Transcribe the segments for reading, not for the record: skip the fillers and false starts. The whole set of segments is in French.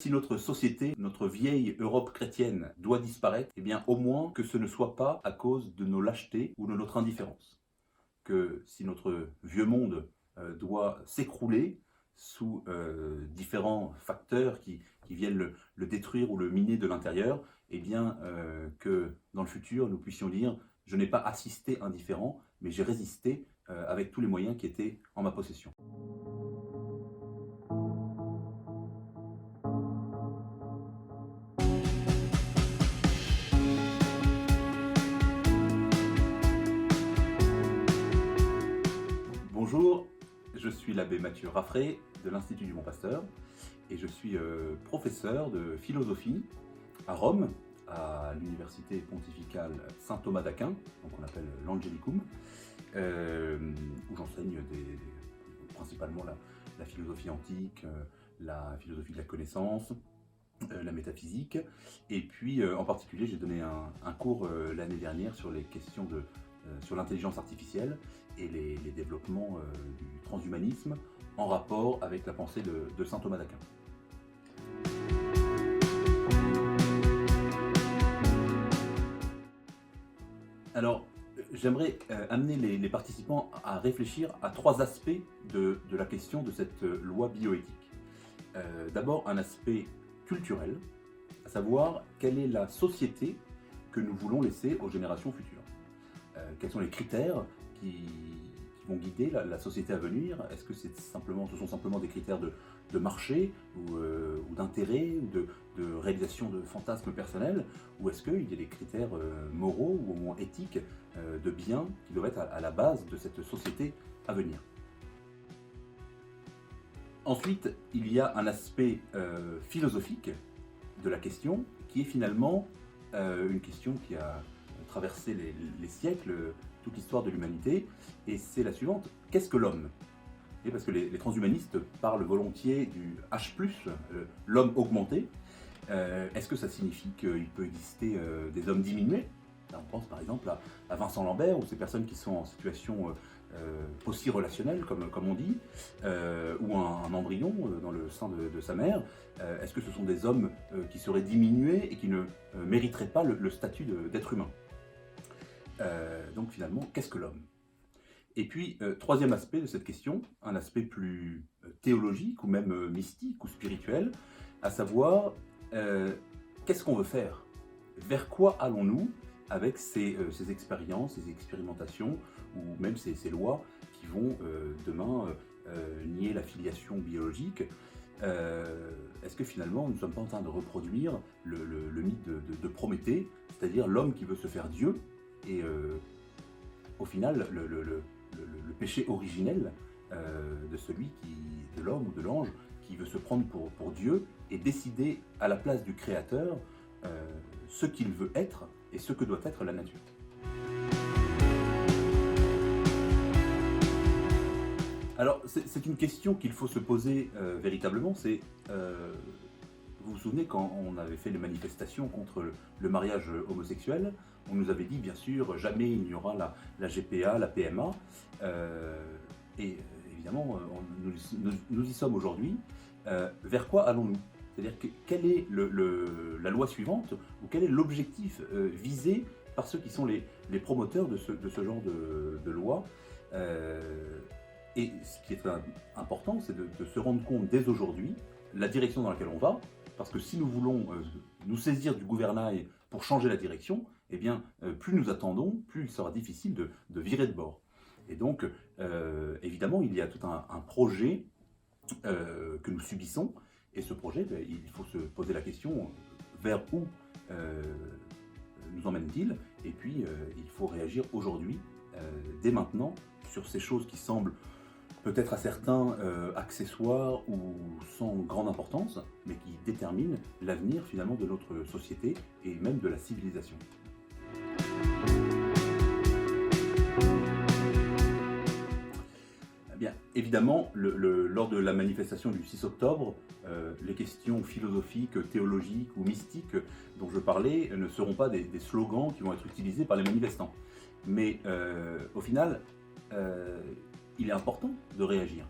Si notre société, notre vieille Europe chrétienne doit disparaître, eh bien au moins que ce ne soit pas à cause de nos lâchetés ou de notre indifférence. Que si notre vieux monde doit s'écrouler sous différents facteurs qui viennent le détruire ou le miner de l'intérieur, eh bien que dans le futur nous puissions dire je n'ai pas assisté indifférent, mais j'ai résisté avec tous les moyens qui étaient en ma possession. Bonjour, je suis l'abbé Mathieu Raffray de l'Institut du Bon Pasteur et je suis professeur de philosophie à Rome, à l'Université pontificale Saint-Thomas d'Aquin, donc on appelle l'Angelicum, où j'enseigne principalement la philosophie antique, la philosophie de la connaissance, la métaphysique, et puis en particulier j'ai donné un cours l'année dernière sur les questions sur l'intelligence artificielle et les développements du transhumanisme en rapport avec la pensée de saint Thomas d'Aquin. Alors, j'aimerais amener les participants à réfléchir à trois aspects de la question de cette loi bioéthique. D'abord, un aspect culturel, à savoir quelle est la société que nous voulons laisser aux générations futures. Quels sont les critères qui vont guider la société à venir? Est-ce que ce sont simplement des critères de marché ou d'intérêt ou de réalisation de fantasmes personnels? Ou est-ce qu'il y a des critères moraux ou au moins éthiques de bien qui doivent être à la base de cette société à venir? Ensuite, il y a un aspect philosophique de la question qui est finalement une question qui a traversé les siècles, toute l'histoire de l'humanité, et c'est la suivante: qu'est-ce que l'homme? Et parce que les transhumanistes parlent volontiers du H+, l'homme augmenté. Est-ce que ça signifie qu'il peut exister des hommes diminués? Là, on pense par exemple à Vincent Lambert, ou ces personnes qui sont en situation post-relationnelle, comme on dit, ou un embryon dans le sein de sa mère. Est-ce que ce sont des hommes qui seraient diminués et qui ne mériteraient pas le statut d'être humain? Donc finalement, qu'est-ce que l'homme? Et puis, troisième aspect de cette question, un aspect plus théologique ou même mystique ou spirituel, à savoir, qu'est-ce qu'on veut faire? Vers quoi allons-nous avec ces expériences, ces expérimentations, ou même ces lois qui vont demain nier la filiation biologique? Est-ce que finalement nous ne sommes pas en train de reproduire le mythe de Prométhée, c'est-à-dire l'homme qui veut se faire Dieu, et au final le péché originel de l'homme ou de l'ange qui veut se prendre pour Dieu et décider à la place du Créateur ce qu'il veut être et ce que doit être la nature. Alors, c'est une question qu'il faut se poser véritablement. Vous vous souvenez, quand on avait fait les manifestations contre le mariage homosexuel, on nous avait dit, bien sûr, jamais il n'y aura la GPA, la PMA. Et évidemment, nous y sommes aujourd'hui. Vers quoi allons-nous? C'est-à-dire, quelle est la loi suivante, ou quel est l'objectif visé par ceux qui sont les promoteurs de ce genre de loi? Et ce qui est très important, c'est de se rendre compte dès aujourd'hui la direction dans laquelle on va, parce que si nous voulons nous saisir du gouvernail pour changer la direction, eh bien, plus nous attendons, plus il sera difficile de virer de bord. Et donc, évidemment, il y a tout un projet que nous subissons, et ce projet, il faut se poser la question, vers où nous emmène-t-il? Et puis, il faut réagir aujourd'hui, dès maintenant, sur ces choses qui semblent peut-être à certains accessoires ou sans grande importance, mais qui déterminent l'avenir finalement de notre société et même de la civilisation. Bien, évidemment, lors de la manifestation du 6 octobre, les questions philosophiques, théologiques ou mystiques dont je parlais ne seront pas des slogans qui vont être utilisés par les manifestants. Mais au final, il est important de réagir.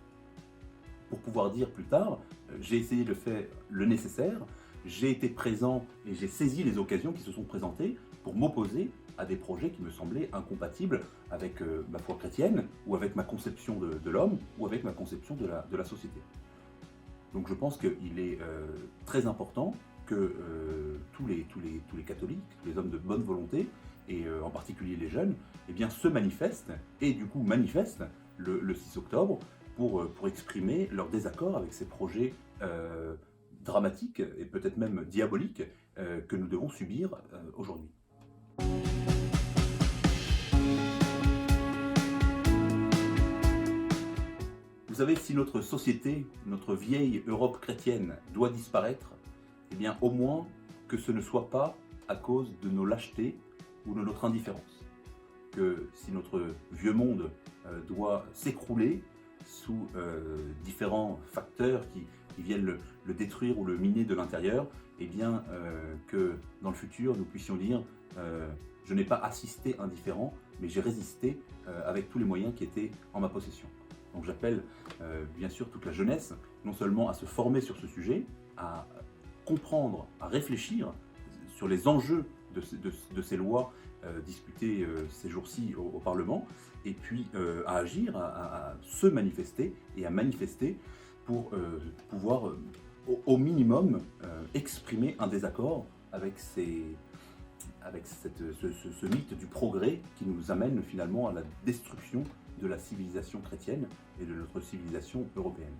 pour pouvoir dire plus tard, j'ai essayé de faire le nécessaire, j'ai été présent et j'ai saisi les occasions qui se sont présentées pour m'opposer à des projets qui me semblaient incompatibles avec ma foi chrétienne, ou avec ma conception de l'homme, ou avec ma conception de la société. Donc je pense qu'il est très important que tous les catholiques, les hommes de bonne volonté, et en particulier les jeunes, eh bien, se manifestent, et du coup manifestent le 6 octobre pour exprimer leur désaccord avec ces projets dramatiques, et peut-être même diaboliques, que nous devons subir aujourd'hui. Vous savez, si notre société, notre vieille Europe chrétienne doit disparaître, eh bien au moins que ce ne soit pas à cause de nos lâchetés ou de notre indifférence. Que si notre vieux monde doit s'écrouler sous différents facteurs qui viennent le détruire ou le miner de l'intérieur, eh bien que dans le futur nous puissions dire je n'ai pas assisté indifférent, mais j'ai résisté avec tous les moyens qui étaient en ma possession. Donc j'appelle bien sûr toute la jeunesse, non seulement à se former sur ce sujet, à comprendre, à réfléchir sur les enjeux de ces lois discutées ces jours-ci au Parlement, et puis à agir, à se manifester et à manifester pour pouvoir au minimum exprimer un désaccord avec ce mythe du progrès qui nous amène finalement à la destruction de la civilisation chrétienne et de notre civilisation européenne.